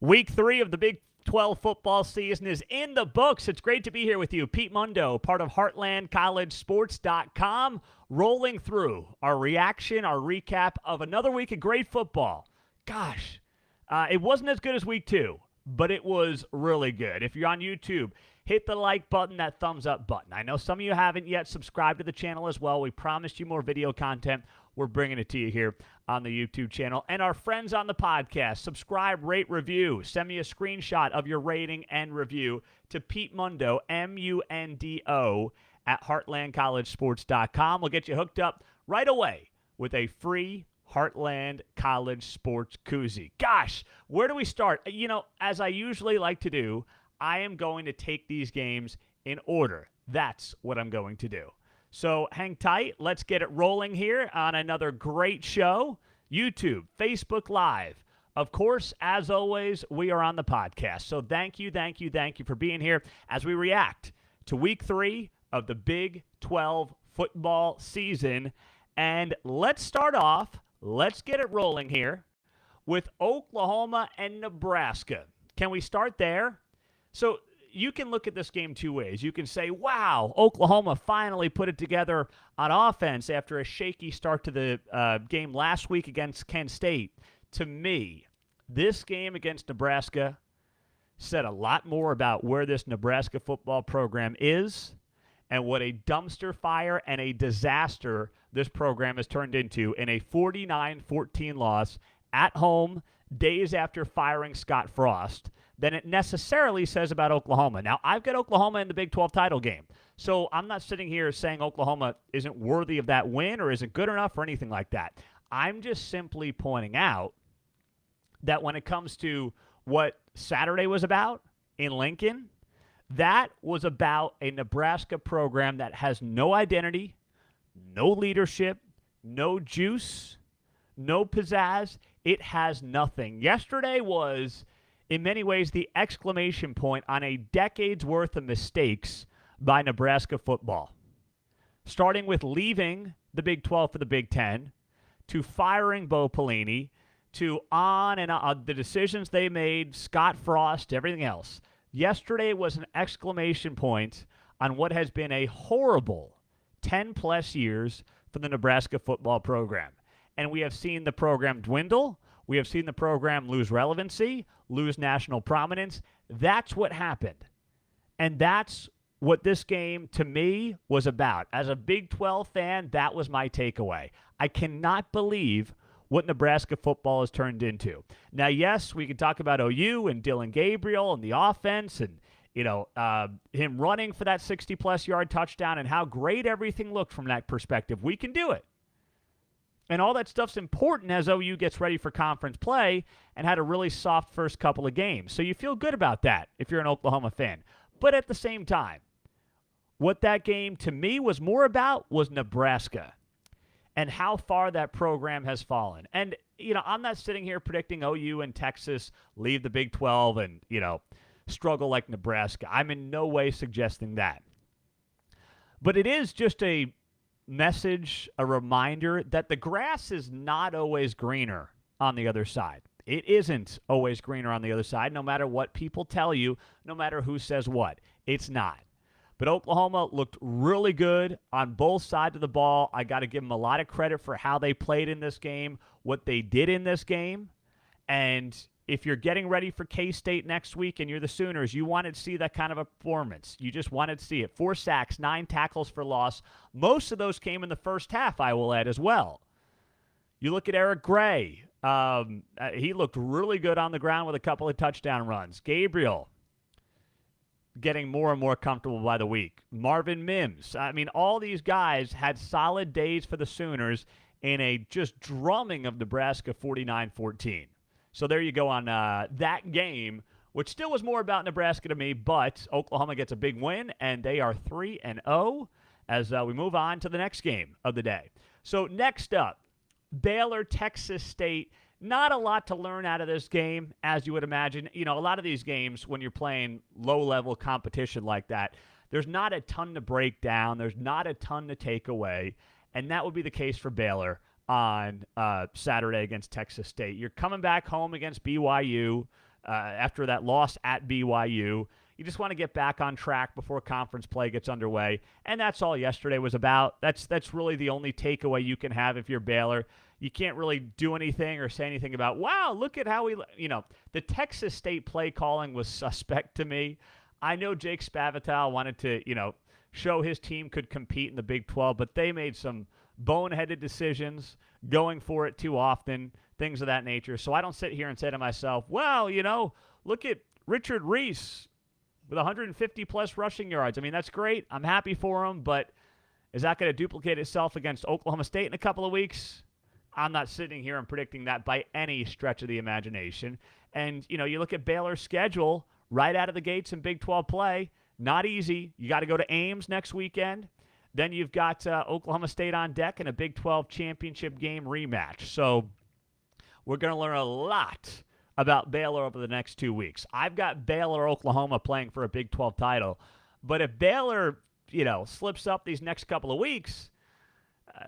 Week 3 of the Big 12 football season is in the books. It's great to be here with you. Pete Mundo, part of HeartlandCollegeSports.com, rolling through our reaction, our recap of another week of great football. Gosh, it wasn't as good as Week 2, but it was really good. If you're on YouTube, hit the like button, that thumbs up button. I know some of you haven't yet subscribed to the channel as well. We promised you more video content. We're bringing it to you here on the YouTube channel. And our friends on the podcast, subscribe, rate, review. Send me a screenshot of your rating and review to Pete Mundo, M-U-N-D-O, at HeartlandCollegeSports.com. We'll get you hooked up right away with a free Heartland College Sports koozie. Gosh, where do we start? You know, as I usually like to do, I am going to take these games in order. That's what I'm going to do. So hang tight. Let's get it rolling here on another great show. YouTube, Facebook Live. Of course, as always, we are on the podcast. So thank you for being here as we react to Week 3 of the Big 12 football season. And let's start off, let's get it rolling here with Oklahoma and Nebraska. Can we start there? So you can look at this game two ways. You can say, wow, Oklahoma finally put it together on offense after a shaky start to the game last week against Kent State. To me, this game against Nebraska said a lot more about where this Nebraska football program is and what a dumpster fire and a disaster this program has turned into in a 49-14 loss at home days after firing Scott Frost than it necessarily says about Oklahoma. Now, I've got Oklahoma in the Big 12 title game, so I'm not sitting here saying Oklahoma isn't worthy of that win or isn't good enough or anything like that. I'm just simply pointing out that when it comes to what Saturday was about in Lincoln, that was about a Nebraska program that has no identity, no leadership, no juice, no pizzazz. It has nothing. Yesterday was, in many ways, the exclamation point on a decade's worth of mistakes by Nebraska football. Starting with leaving the Big 12 for the Big 10, to firing Bo Pelini, to on and on, the decisions they made, Scott Frost, everything else. Yesterday was an exclamation point on what has been a horrible 10-plus years for the Nebraska football program. And we have seen the program dwindle. We have seen the program lose relevancy, lose national prominence. That's what happened. And that's what this game, to me, was about. As a Big 12 fan, that was my takeaway. I cannot believe what Nebraska football has turned into. Now, yes, we can talk about OU and Dylan Gabriel and the offense and, him running for that 60-plus yard touchdown and how great everything looked from that perspective. We can do it. And all that stuff's important as OU gets ready for conference play and had a really soft first couple of games. So you feel good about that if you're an Oklahoma fan. But at the same time, what that game to me was more about was Nebraska and how far that program has fallen. And, I'm not sitting here predicting OU and Texas leave the Big 12 and, struggle like Nebraska. I'm in no way suggesting that. But it is just a message, a reminder that the grass is not always greener on the other side. It isn't always greener on the other side, no matter what people tell you, no matter who says what. It's not. But Oklahoma looked really good on both sides of the ball. I got to give them a lot of credit for how they played in this game, what they did in this game. And if you're getting ready for K-State next week and you're the Sooners, you wanted to see that kind of a performance. You just wanted to see it. 4 sacks, 9 tackles for loss. Most of those came in the first half, I will add as well. You look at Eric Gray. He looked really good on the ground with a couple of touchdown runs. Gabriel getting more and more comfortable by the week. Marvin Mims. All these guys had solid days for the Sooners in a just drumming of Nebraska 49-14. So there you go on that game, which still was more about Nebraska to me, but Oklahoma gets a big win, and they are 3-0 as we move on to the next game of the day. So next up, Baylor, Texas State. Not a lot to learn out of this game, as you would imagine. A lot of these games, when you're playing low-level competition like that, there's not a ton to break down. There's not a ton to take away, and that would be the case for Baylor on Saturday against Texas State. You're coming back home against BYU. after that loss at BYU. You just want to get back on track before conference play gets underway, and that's all yesterday was about. That's really the only takeaway you can have if you're Baylor. You can't really do anything or say anything about, wow, look at how the Texas State play calling was suspect to me. I know Jake Spavital wanted to, show his team could compete in the Big 12, but they made some boneheaded decisions, going for it too often, things of that nature. So I don't sit here and say to myself, well, look at Richard Reese with 150-plus rushing yards. I mean, that's great. I'm happy for him, but is that going to duplicate itself against Oklahoma State in a couple of weeks? I'm not sitting here and predicting that by any stretch of the imagination. And, you look at Baylor's schedule right out of the gates in Big 12 play. Not easy. You got to go to Ames next weekend. Then you've got Oklahoma State on deck in a Big 12 championship game rematch. So we're going to learn a lot about Baylor over the next 2 weeks. I've got Baylor, Oklahoma playing for a Big 12 title. But if Baylor, slips up these next couple of weeks,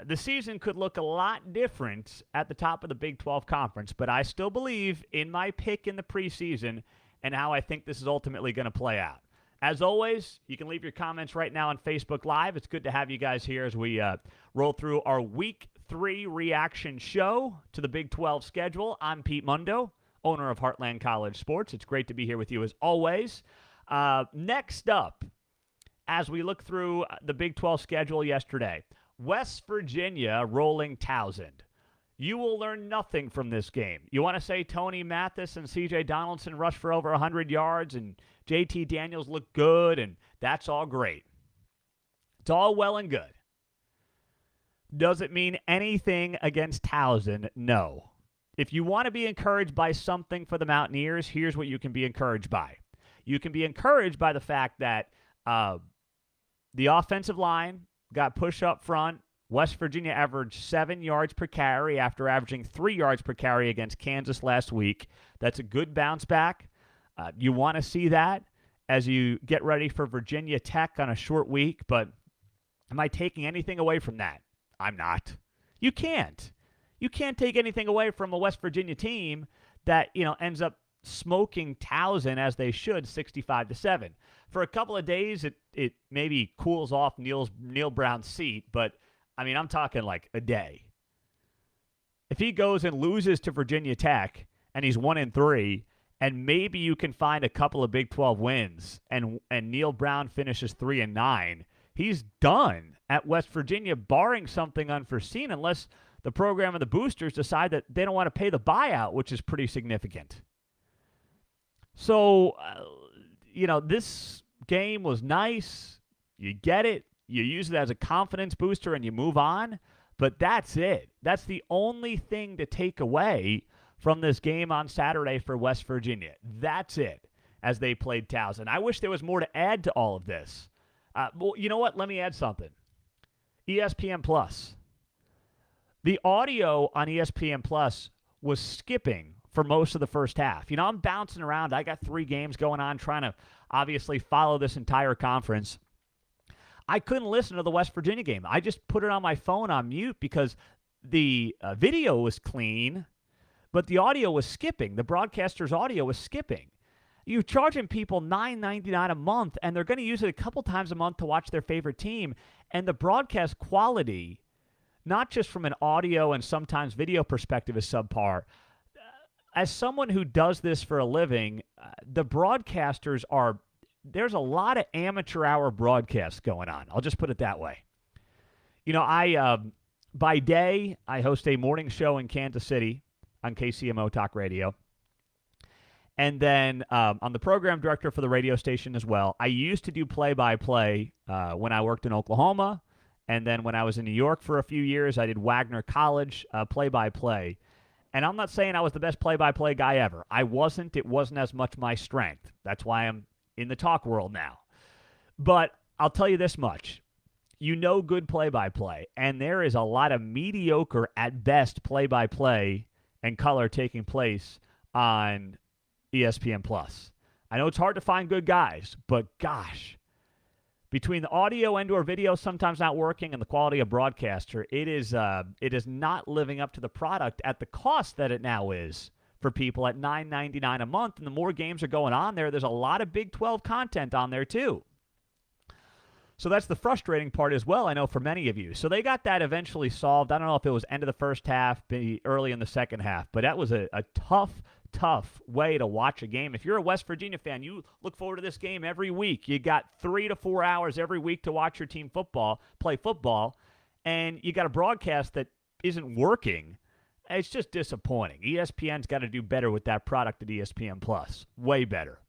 the season could look a lot different at the top of the Big 12 conference. But I still believe in my pick in the preseason and how I think this is ultimately going to play out. As always, you can leave your comments right now on Facebook Live. It's good to have you guys here as we roll through our Week 3 reaction show to the Big 12 schedule. I'm Pete Mundo, owner of Heartland College Sports. It's great to be here with you as always. Next up, as we look through the Big 12 schedule yesterday, West Virginia rolling Towson. You will learn nothing from this game. You want to say Tony Mathis and C.J. Donaldson rushed for over 100 yards and J.T. Daniels looked good, and that's all great. It's all well and good. Does it mean anything against Towson? No. If you want to be encouraged by something for the Mountaineers, here's what you can be encouraged by. You can be encouraged by the fact that the offensive line got pushed up front. West Virginia averaged 7 yards per carry after averaging 3 yards per carry against Kansas last week. That's a good bounce back. You want to see that as you get ready for Virginia Tech on a short week, but am I taking anything away from that? I'm not. You can't. You can't take anything away from a West Virginia team that, ends up smoking Towson as they should, 65-7. For a couple of days, it maybe cools off Neil Brown's seat, but I'm talking like a day. If he goes and loses to Virginia Tech and he's 1-3, and maybe you can find a couple of Big 12 wins, and Neil Brown finishes 3-9, he's done at West Virginia, barring something unforeseen, unless the program and the boosters decide that they don't want to pay the buyout, which is pretty significant. So, this game was nice. You get it. You use it as a confidence booster and you move on. But that's it. That's the only thing to take away from this game on Saturday for West Virginia. That's it, as they played Towson. I wish there was more to add to all of this. Well, you know what? Let me add something. ESPN Plus. The audio on ESPN Plus was skipping for most of the first half. I'm bouncing around. I got 3 games going on, trying to obviously follow this entire conference. I couldn't listen to the West Virginia game. I just put it on my phone on mute because the video was clean, but the audio was skipping. The broadcaster's audio was skipping. You're charging people $9.99 a month, and they're going to use it a couple times a month to watch their favorite team. And the broadcast quality, not just from an audio and sometimes video perspective, is subpar. As someone who does this for a living, the broadcasters there's a lot of amateur hour broadcasts going on. I'll just put it that way. By day, I host a morning show in Kansas City on KCMO Talk Radio. And then I'm the program director for the radio station as well. I used to do play-by-play when I worked in Oklahoma. And then when I was in New York for a few years, I did Wagner College play-by-play. And I'm not saying I was the best play-by-play guy ever. I wasn't. It wasn't as much my strength. That's why I'm in the talk world now. But I'll tell you this much. Good play-by-play. And there is a lot of mediocre, at best, play-by-play and color taking place on ESPN Plus. I know it's hard to find good guys, but gosh, between the audio and or video sometimes not working and the quality of broadcaster, it is not living up to the product at the cost that it now is for people at $9.99 a month. And the more games are going on there, there's a lot of Big 12 content on there too. So that's the frustrating part as well, I know, for many of you. So they got that eventually solved. I don't know if it was end of the first half, maybe early in the second half, but that was a tough way to watch a game. If you're a West Virginia fan, you look forward to this game every week. You got 3 to 4 hours every week to watch your team play football, and you got a broadcast that isn't working. It's just disappointing. ESPN's got to do better with that product at ESPN Plus. Way better.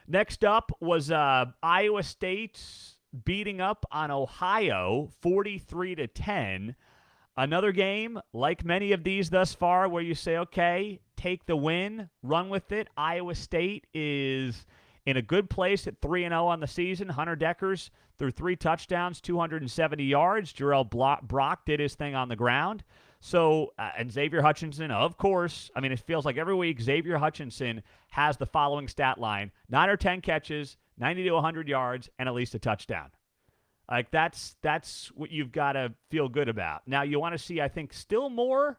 Next up was Iowa State's beating up on Ohio 43-10. Another game, like many of these thus far, where you say, okay, take the win, run with it. Iowa State is in a good place at 3-0 on the season. Hunter Deckers threw 3 touchdowns, 270 yards. Jarrell Brock did his thing on the ground. So, and Xavier Hutchinson, of course, I mean, it feels like every week Xavier Hutchinson has the following stat line: 9 or 10 catches, 90 to 100 yards, and at least a touchdown. Like, that's what you've got to feel good about. Now, you want to see, I think, still more,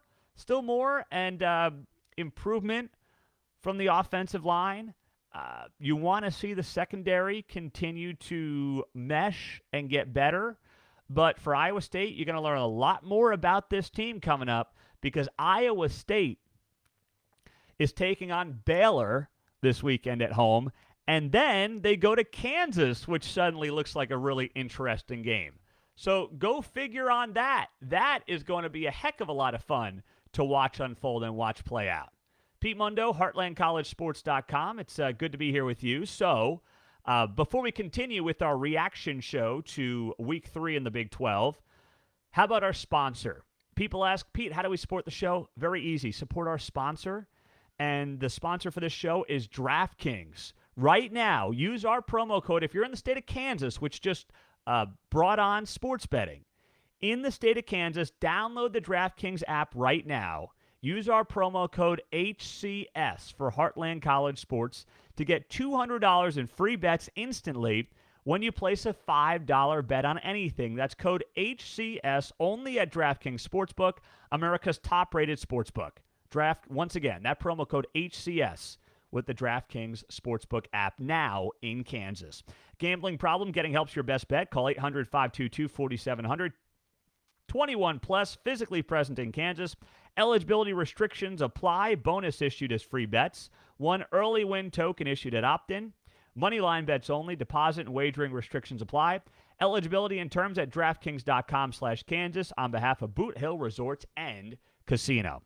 and improvement from the offensive line. You want to see the secondary continue to mesh and get better. But for Iowa State, you're going to learn a lot more about this team coming up, because Iowa State is taking on Baylor this weekend at home. And then they go to Kansas, which suddenly looks like a really interesting game. So go figure on that. That is going to be a heck of a lot of fun to watch unfold and watch play out. Pete Mundo, HeartlandCollegeSports.com. It's good to be here with you. So before we continue with our reaction show to Week 3 in the Big 12, how about our sponsor? People ask, Pete, how do we support the show? Very easy. Support our sponsor. And the sponsor for this show is DraftKings. Right now, use our promo code if you're in the state of Kansas, which just brought on sports betting. In the state of Kansas, download the DraftKings app right now. Use our promo code HCS for Heartland College Sports to get $200 in free bets instantly when you place a $5 bet on anything. That's code HCS only at DraftKings Sportsbook, America's top-rated sportsbook. Once again, that promo code HCS with the DraftKings Sportsbook app now in Kansas. Gambling problem? Getting help's your best bet. Call 800-522-4700. 21 plus, physically present in Kansas. Eligibility restrictions apply. Bonus issued as free bets. 1 early win token issued at opt-in. Moneyline bets only. Deposit and wagering restrictions apply. Eligibility and terms at DraftKings.com/Kansas on behalf of Boot Hill Resorts and Casino.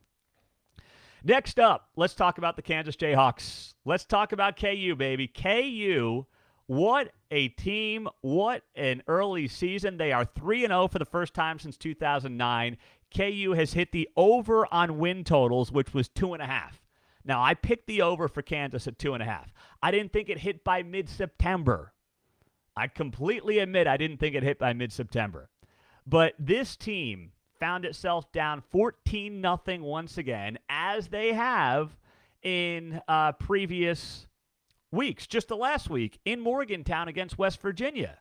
Next up, let's talk about the Kansas Jayhawks. Let's talk about KU, baby. KU, what a team. What an early season. They are 3-0 for the first time since 2009. KU has hit the over on win totals, which was 2.5. Now, I picked the over for Kansas at 2.5. I didn't think it hit by mid-September. I completely admit I didn't think it hit by mid-September. But this team found itself down 14-0 once again, as they have in previous weeks. Just the last week in Morgantown against West Virginia,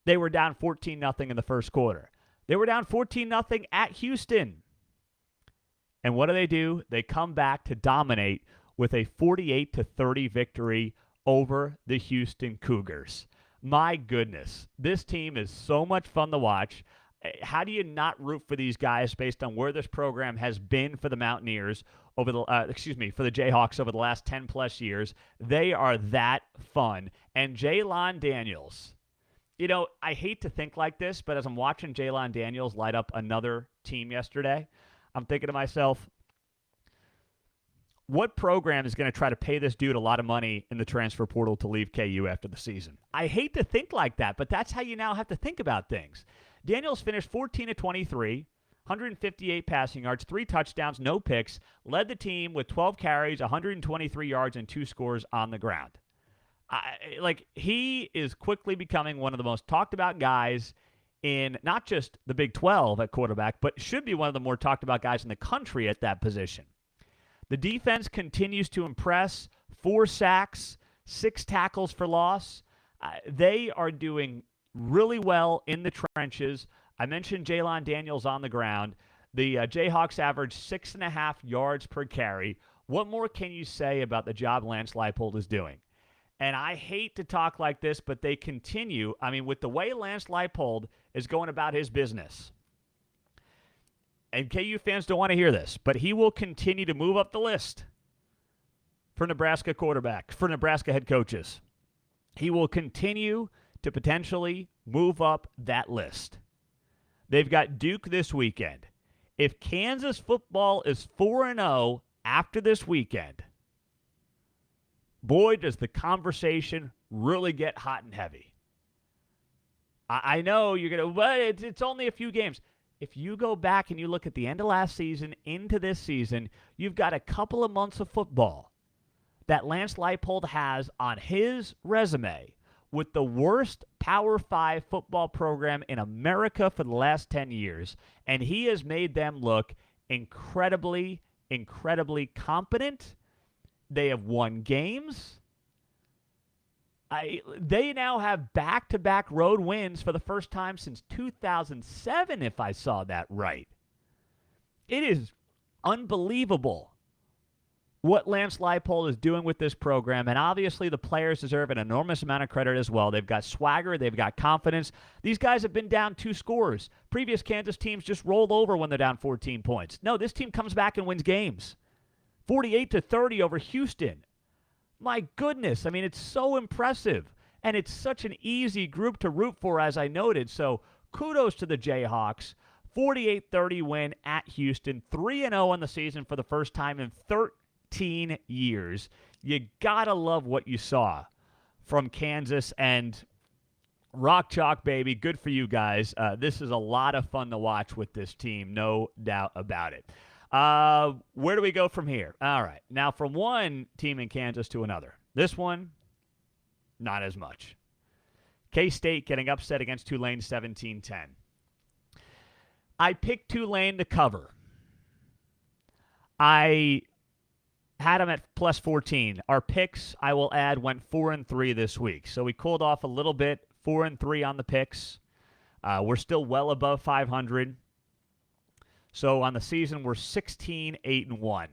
they were down 14-0 in the first quarter. They were down 14-0 at Houston. And what do? They come back to dominate with a 48-30 victory over the Houston Cougars. My goodness, this team is so much fun to watch. How do you not root for these guys based on where this program has been for the Mountaineers over the for the Jayhawks over the last 10 plus years? They are that fun. And Jaylon Daniels, you know, I hate to think like this, but as I'm watching Jaylon Daniels light up another team yesterday, I'm thinking to myself, what program is going to try to pay this dude a lot of money in the transfer portal to leave KU after the season? I hate to think like that, but that's how you now have to think about things. Daniels finished 14-23, 158 passing yards, 3 touchdowns, no picks, led the team with 12 carries, 123 yards, and 2 scores on the ground. He is quickly becoming one of the most talked about guys in not just the Big 12 at quarterback, but should be one of the more talked about guys in the country at that position. The defense continues to impress. 4 sacks, 6 tackles for loss. They are doing really well in the trenches. I mentioned Jaylon Daniels on the ground. The Jayhawks average 6.5 yards per carry. What more can you say about the job Lance Leipold is doing? And I hate to talk like this, but they continue. I mean, with the way Lance Leipold is going about his business, and KU fans don't want to hear this, but he will continue to move up the list for Nebraska head coaches. He will continue to potentially move up that list. They've got Duke this weekend. If Kansas football is 4-0 after this weekend, boy, does the conversation really get hot and heavy. I know you're going to, but it's only a few games. If you go back and you look at the end of last season into this season, you've got a couple of months of football that Lance Leipold has on his resume with the worst Power 5 football program in America for the last 10 years, and he has made them look incredibly, incredibly competent. They have won games. They now have back-to-back road wins for the first time since 2007, if I saw that right. It is unbelievable what Lance Leipold is doing with this program, and obviously the players deserve an enormous amount of credit as well. They've got swagger. They've got confidence. These guys have been down 2 scores. Previous Kansas teams just rolled over when they're down 14 points. No, this team comes back and wins games. 48-30 over Houston. My goodness. I mean, it's so impressive, and it's such an easy group to root for, as I noted. So kudos to the Jayhawks. 48-30 win at Houston. 3-0 on the season for the first time in 13 years. You gotta love what you saw from Kansas, and rock chalk, baby. Good for you guys. This is a lot of fun to watch with this team, no doubt about it. Where do we go from here? All right. Now, from one team in Kansas to another. This one, not as much. K-State getting upset against Tulane 17-10. I picked Tulane to cover. I had them at plus 14. Our picks, I will add, went 4-3 this week. So we cooled off a little bit, 4-3 on the picks. We're still well above 500. So on the season, we're 16-8-1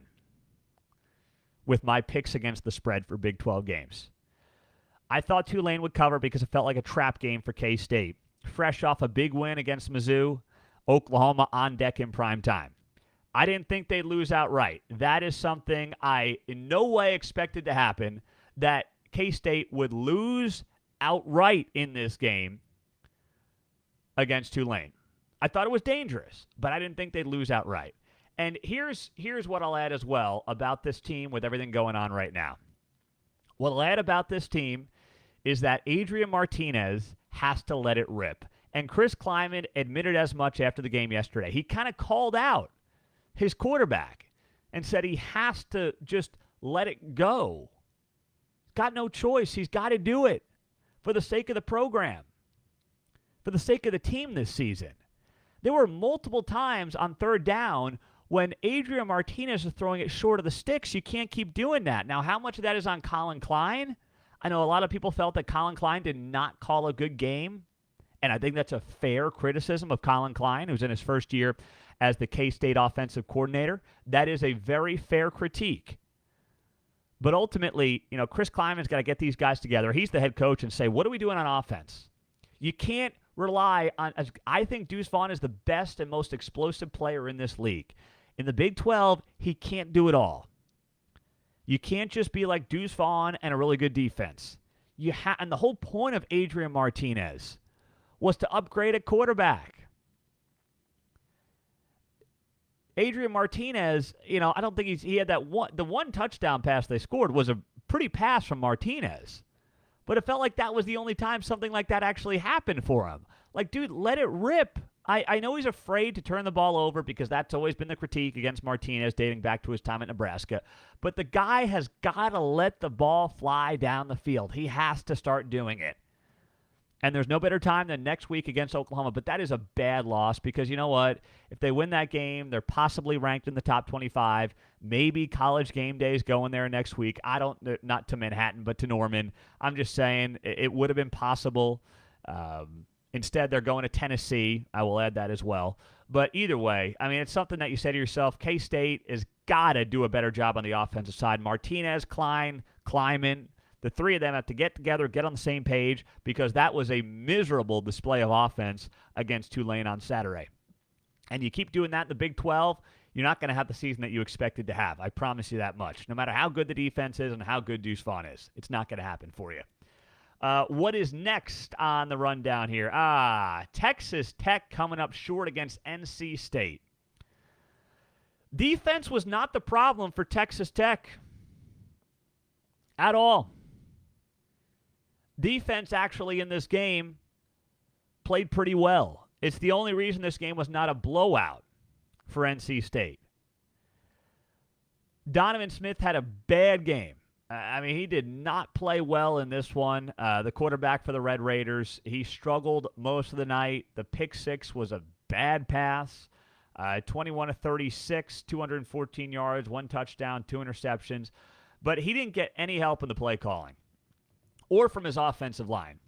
with my picks against the spread for Big 12 games. I thought Tulane would cover because it felt like a trap game for K-State. Fresh off a big win against Mizzou, Oklahoma on deck in prime time. I didn't think they'd lose outright. That is something I in no way expected to happen, that K-State would lose outright in this game against Tulane. I thought it was dangerous, but I didn't think they'd lose outright. And here's what I'll add as well about this team with everything going on right now. What I'll add about this team is that Adrian Martinez has to let it rip. And Chris Kleiman admitted as much after the game yesterday. He kind of called out his quarterback and said he has to just let it go. Got no choice. He's got to do it for the sake of the program, for the sake of the team this season. There were multiple times on third down when Adrian Martinez is throwing it short of the sticks. You can't keep doing that. Now, how much of that is on Colin Klein? I know a lot of people felt that Colin Klein did not call a good game, and I think that's a fair criticism of Colin Klein, who's in his first year as the K-State offensive coordinator. That is a very fair critique. But ultimately, Chris Kleiman's got to get these guys together. He's the head coach, and say, what are we doing on offense? You can't rely on, I think Deuce Vaughn is the best and most explosive player in this league. In the Big 12, he can't do it all. You can't just be like Deuce Vaughn and a really good defense. And the whole point of Adrian Martinez was to upgrade at quarterback. Adrian Martinez, I don't think he had that one. The one touchdown pass they scored was a pretty pass from Martinez. But it felt like that was the only time something like that actually happened for him. Like, dude, let it rip. I know he's afraid to turn the ball over because that's always been the critique against Martinez dating back to his time at Nebraska. But the guy has got to let the ball fly down the field. He has to start doing it. And there's no better time than next week against Oklahoma. But that is a bad loss because you know what? If they win that game, they're possibly ranked in the top 25. Maybe College Game Day is going there next week. Not to Manhattan, but to Norman. I'm just saying it would have been possible. Instead, they're going to Tennessee. I will add that as well. But either way, I mean, it's something that you say to yourself, K-State has got to do a better job on the offensive side. Martinez, Klein, Kleiman, the three of them have to get together, get on the same page, because that was a miserable display of offense against Tulane on Saturday. And you keep doing that in the Big 12, you're not going to have the season that you expected to have. I promise you that much. No matter how good the defense is and how good Deuce Vaughn is, it's not going to happen for you. What is next on the rundown here? Texas Tech coming up short against NC State. Defense was not the problem for Texas Tech at all. Defense actually in this game played pretty well. It's the only reason this game was not a blowout for NC State. Donovan Smith had a bad game. I mean, he did not play well in this one. The quarterback for the Red Raiders, he struggled most of the night. The pick six was a bad pass. 21 of 36, 214 yards, 1 touchdown, 2 interceptions. But he didn't get any help in the play calling or from his offensive line.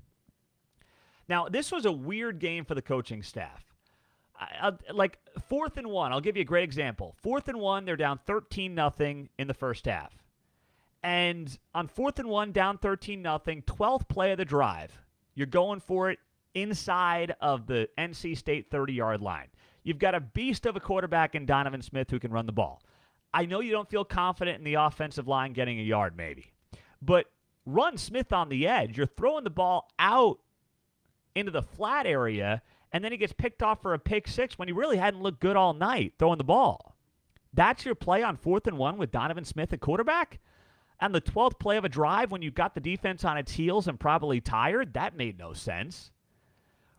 Now, this was a weird game for the coaching staff. Like 4th and 1, I'll give you a great example. 4th and 1, they're down 13-0 in the first half. And on 4th and 1, down 13-0, 12th play of the drive, you're going for it inside of the NC State 30-yard line. You've got a beast of a quarterback in Donovan Smith who can run the ball. I know you don't feel confident in the offensive line getting a yard maybe, but run Smith on the edge. You're throwing the ball out into the flat area, and then he gets picked off for a pick six when he really hadn't looked good all night throwing the ball. That's your play on 4th and 1 with Donovan Smith at quarterback? And the 12th play of a drive when you've got the defense on its heels and probably tired? That made no sense.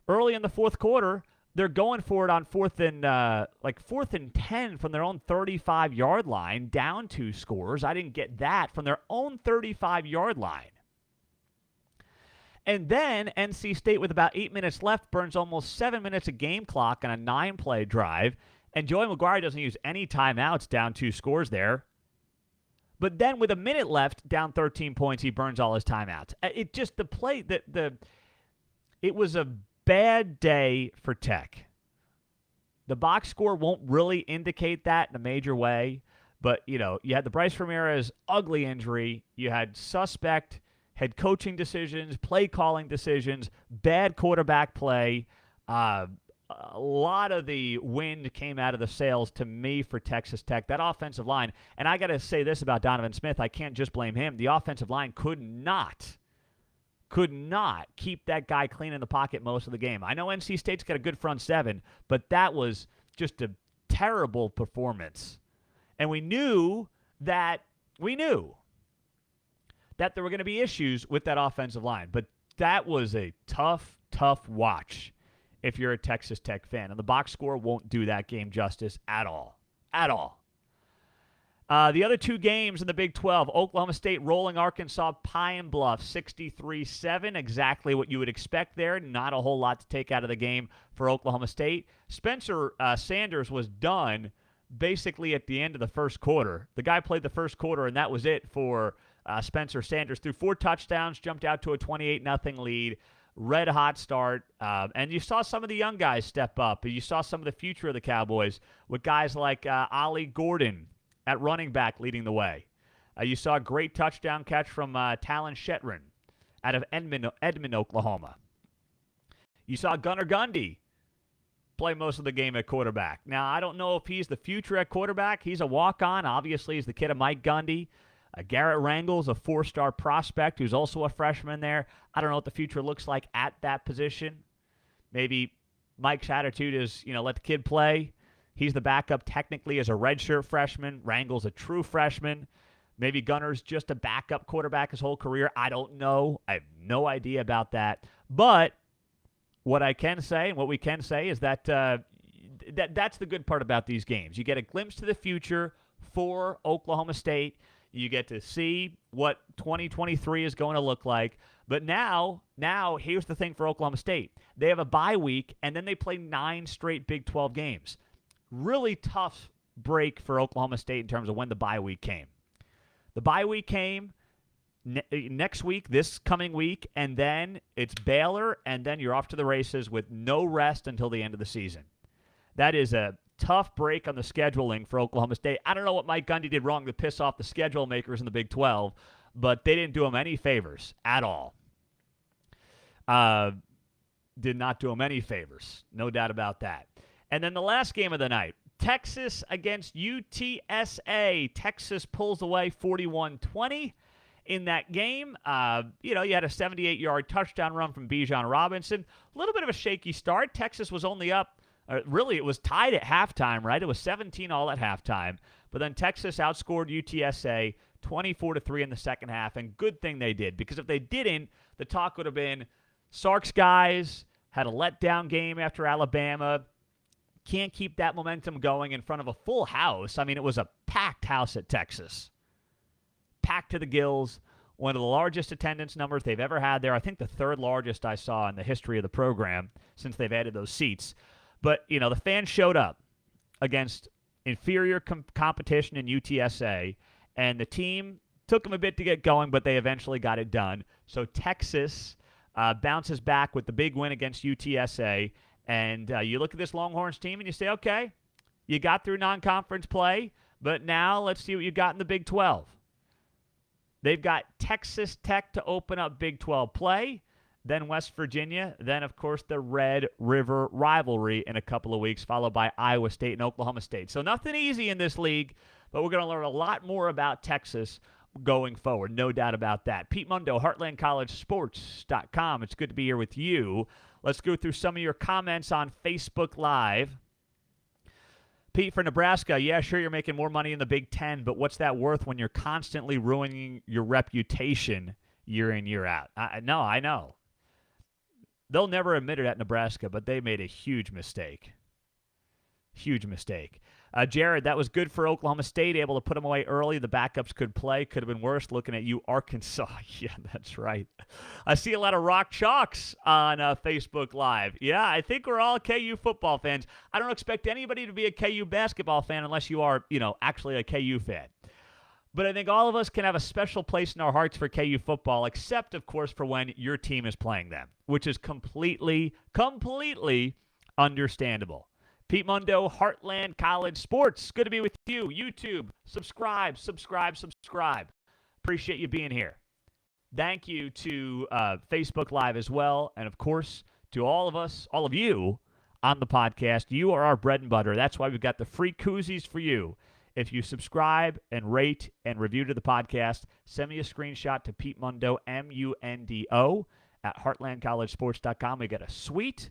Early in the fourth quarter, they're going for it on 4th and 10 from their own 35-yard line, down 2 scores. I didn't get that from their own 35-yard line. And then NC State, with about 8 minutes left, burns almost 7 minutes of game clock on a 9-play drive. And Joey McGuire doesn't use any timeouts, down 2 scores there. But then with a minute left, down 13 points, he burns all his timeouts. It just, it was a bad day for Tech. The box score won't really indicate that in a major way. But, you know, you had the Bryce Ramirez ugly injury. You had suspect head coaching decisions, play calling decisions, bad quarterback play. A lot of the wind came out of the sails to me for Texas Tech. That offensive line, and I got to say this about Donovan Smith, I can't just blame him. The offensive line could not keep that guy clean in the pocket most of the game. I know NC State's got a good front seven, but that was just a terrible performance. And we knew that there were going to be issues with that offensive line, but that was a tough watch if you're a Texas Tech fan. And the box score won't do that game justice at all. At all. The other 2 games in the Big 12, Oklahoma State rolling Arkansas Pine Bluff 63-7, exactly what you would expect there. Not a whole lot to take out of the game for Oklahoma State. Spencer Sanders was done basically at the end of the first quarter. The guy played the first quarter, and that was it for Spencer Sanders. Threw 4 touchdowns, jumped out to a 28-0 lead. Red hot start, and you saw some of the young guys step up. You saw some of the future of the Cowboys with guys like Ollie Gordon at running back leading the way. You saw a great touchdown catch from Talon Shetron out of Edmond, Oklahoma. You saw Gunnar Gundy play most of the game at quarterback. Now, I don't know if he's the future at quarterback. He's a walk-on. Obviously, he's the kid of Mike Gundy. Garrett Rangle's a 4-star prospect who's also a freshman there. I don't know what the future looks like at that position. Maybe Mike's attitude is, let the kid play. He's the backup technically as a redshirt freshman. Rangle's a true freshman. Maybe Gunner's just a backup quarterback his whole career. I don't know. I have no idea about that. But what I can say and what we can say is that that's the good part about these games. You get a glimpse to the future for Oklahoma State. You get to see what 2023 is going to look like. But now, here's the thing for Oklahoma State. They have a bye week, and then they play 9 straight Big 12 games. Really tough break for Oklahoma State in terms of when the bye week came. The bye week came next week, this coming week, and then it's Baylor, and then you're off to the races with no rest until the end of the season. That is a tough break on the scheduling for Oklahoma State. I don't know what Mike Gundy did wrong to piss off the schedule makers in the Big 12, but they didn't do him any favors at all. Did not do him any favors. No doubt about that. And then the last game of the night, Texas against UTSA. Texas pulls away 41-20 in that game. You had a 78-yard touchdown run from Bijan Robinson. A little bit of a shaky start. Texas was only up. Really, it was tied at halftime, right? It was 17 all at halftime. But then Texas outscored UTSA 24-3 in the second half. And good thing they did, because if they didn't, the talk would have been Sark's guys had a letdown game after Alabama. Can't keep that momentum going in front of a full house. I mean, it was a packed house at Texas. Packed to the gills. One of the largest attendance numbers they've ever had there. I think the third largest I saw in the history of the program since they've added those seats. But, the fans showed up against inferior competition in UTSA, and the team took them a bit to get going, but they eventually got it done. So Texas bounces back with the big win against UTSA. And you look at this Longhorns team and you say, okay, you got through non-conference play, but now let's see what you got in the Big 12. They've got Texas Tech to open up Big 12 play, then West Virginia, then, of course, the Red River rivalry in a couple of weeks, followed by Iowa State and Oklahoma State. So nothing easy in this league, but we're going to learn a lot more about Texas going forward. No doubt about that. Pete Mundo, HeartlandCollegeSports.com. It's good to be here with you. Let's go through some of your comments on Facebook Live. Pete, for Nebraska, yeah, sure, you're making more money in the Big Ten, but what's that worth when you're constantly ruining your reputation year in, year out? I know. They'll never admit it at Nebraska, but they made a huge mistake. Huge mistake. Jared, that was good for Oklahoma State, able to put them away early. The backups could play. Could have been worse. Looking at you, Arkansas. Yeah, that's right. I see a lot of Rock Chalks on Facebook Live. Yeah, I think we're all KU football fans. I don't expect anybody to be a KU basketball fan unless you are, actually a KU fan. But I think all of us can have a special place in our hearts for KU football, except, of course, for when your team is playing them, which is completely understandable. Pete Mundo, Heartland College Sports. Good to be with you. YouTube, subscribe. Appreciate you being here. Thank you to Facebook Live as well. And, of course, to all of you on the podcast. You are our bread and butter. That's why we've got the free koozies for you. If you subscribe and rate and review to the podcast, send me a screenshot to Pete Mundo, Mundo, at HeartlandCollegeSports.com. We got a sweet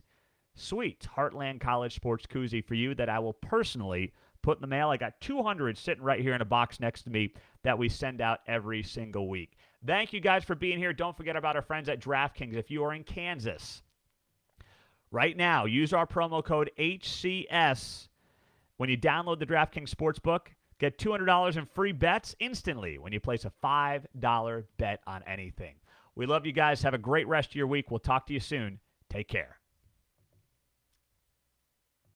Heartland College Sports koozie for you that I will personally put in the mail. I got 200 sitting right here in a box next to me that we send out every single week. Thank you guys for being here. Don't forget about our friends at DraftKings. If you are in Kansas right now, use our promo code HCS. When you download the DraftKings Sportsbook, get $200 in free bets instantly when you place a $5 bet on anything. We love you guys. Have a great rest of your week. We'll talk to you soon. Take care.